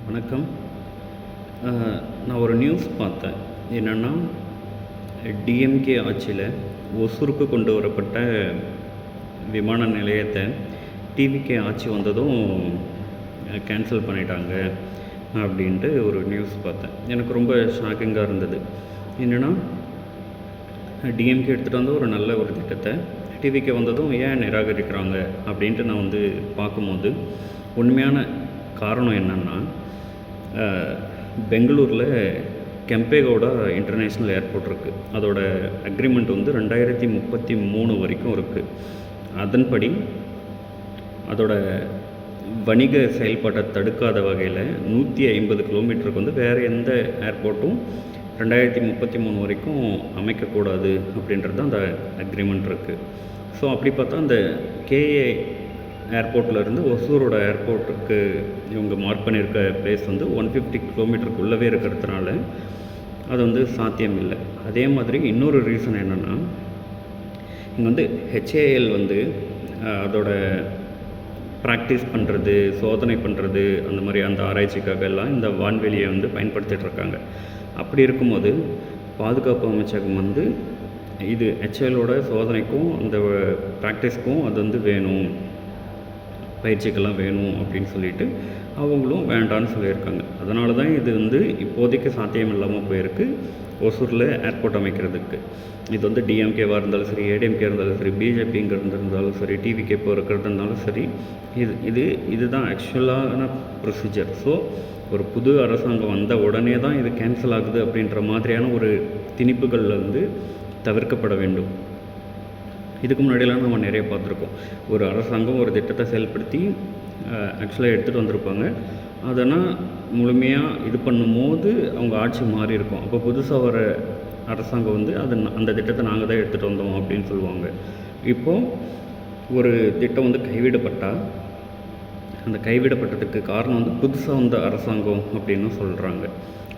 வணக்கம். அ நான் ஒரு நியூஸ் பார்த்தேன். என்னென்னா, டிஎம்கே ஆட்சியில ஒசூருக்கு கொண்டு வரப்பட்ட விமான நிலையத்த டிவிகே ஆட்சி வந்ததும் கேன்சல் பண்ணிட்டாங்க அப்படின்ட்டு ஒரு நியூஸ் பார்த்தேன். எனக்கு ரொம்ப ஷாக்கிங்கா இருந்தது. என்னென்னா, டிஎம்கே எடுத்துகிட்டு வந்த ஒரு நல்ல ஒரு திட்டத்தை டிவிகே வந்ததும் ஏன் நிராகரிக்கிறாங்க அப்படின்ட்டு நான் வந்து பார்க்கும்போது, உண்மையான காரணம் என்னென்னா, பெங்களூரில் கெம்பேகவுடா இன்டர்நேஷ்னல் ஏர்போர்ட் இருக்குது. அதோட அக்ரிமெண்ட் வந்து 2033 வரைக்கும் இருக்குது. அதன்படி அதோட வணிக செயல்பாட்டை தடுக்காத வகையில் 150 கிலோமீட்டருக்கு வந்து வேறு எந்த ஏர்போர்ட்டும் 2033 வரைக்கும் அமைக்கக்கூடாது அப்படின்றது தான் அந்த அக்ரிமெண்ட் இருக்குது. ஸோ அப்படி பார்த்தா அந்த கேஏ ஏர்போர்ட்லேருந்து ஒசூரோட ஏர்போர்ட்டுக்கு இவங்க மார்க் பண்ணியிருக்க பிளேஸ் வந்து 150 கிலோமீட்டருக்குள்ளவே இருக்கிறதுனால அது வந்து சாத்தியம் இல்லை. அதே மாதிரி இன்னொரு ரீசன் என்னென்னா, இங்கே வந்து ஹெச்ஏஎல் வந்து அதோட ப்ராக்டிஸ் பண்ணுறது, சோதனை பண்ணுறது, அந்த மாதிரி அந்த ஆராய்ச்சிக்காக எல்லாம் இந்த வான்வெளியை வந்து பயன்படுத்திகிட்டு இருக்காங்க. அப்படி இருக்கும்போது பாதுகாப்பு அமைச்சகம் வந்து இது ஹெச்ஏஎலோட சோதனைக்கும் அந்த ப்ராக்டிஸ்க்கும் அது வந்து வேணும், பயிற்சிக்கெல்லாம் வேணும் அப்படின்னு சொல்லிட்டு அவங்களும் வேண்டான்னு சொல்லியிருக்காங்க. அதனால தான் இது வந்து இப்போதைக்கு சாத்தியம் இல்லாமல் போயிருக்கு ஒசூரில் ஏர்போர்ட் அமைக்கிறதுக்கு. இது வந்து டிஎம்கேவாக இருந்தாலும் சரி, ஏடிஎம்கே இருந்தாலும் சரி, பிஜேபிங்கிறது இருந்தாலும் சரி, டிவிகே இப்போ இருக்கிறதுனாலும் சரி, இதுதான் ஆக்சுவலான ப்ரொசீஜர். ஸோ ஒரு புது அரசாங்கம் வந்த உடனே தான் இது கேன்சல் ஆகுது அப்படின்ற மாதிரியான ஒரு திணிப்புகள் வந்து தவிர்க்கப்பட வேண்டும். இதுக்கு முன்னாடியெல்லாம் நம்ம நிறைய பார்த்துருக்கோம். ஒரு அரசாங்கம் ஒரு திட்டத்தை செயல்படுத்தி ஆக்சுவலாக எடுத்துகிட்டு வந்திருப்பாங்க. அதனால் முழுமையாக இது பண்ணும்போது அவங்க ஆட்சி மாறி இருக்கும். அப்போ புதுசாக வர அரசாங்கம் வந்து அந்த திட்டத்தை நாங்கள் தான் எடுத்துகிட்டு வந்தோம் அப்படின்னு சொல்லுவாங்க. இப்போது ஒரு திட்டம் வந்து கைவிடப்பட்டால் அந்த கைவிடப்பட்டதுக்கு காரணம் வந்து புதுசாக வந்த அரசாங்கம் அப்படின்னு சொல்கிறாங்க.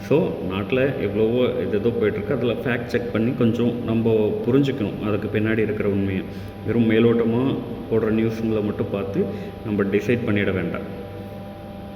ஸோ நாட்டில் எவ்வளவோ ஏதோ போய்ட்டுருக்கு. அதில் ஃபேக்ட் செக் பண்ணி கொஞ்சம் நம்ம புரிஞ்சுக்கணும் அதுக்கு பின்னாடி இருக்கிற உண்மையை. வெறும் மேலோட்டமாக போடுற நியூஸுங்களை மட்டும் பார்த்து நம்ம டிசைட் பண்ணிட வேண்டாம்.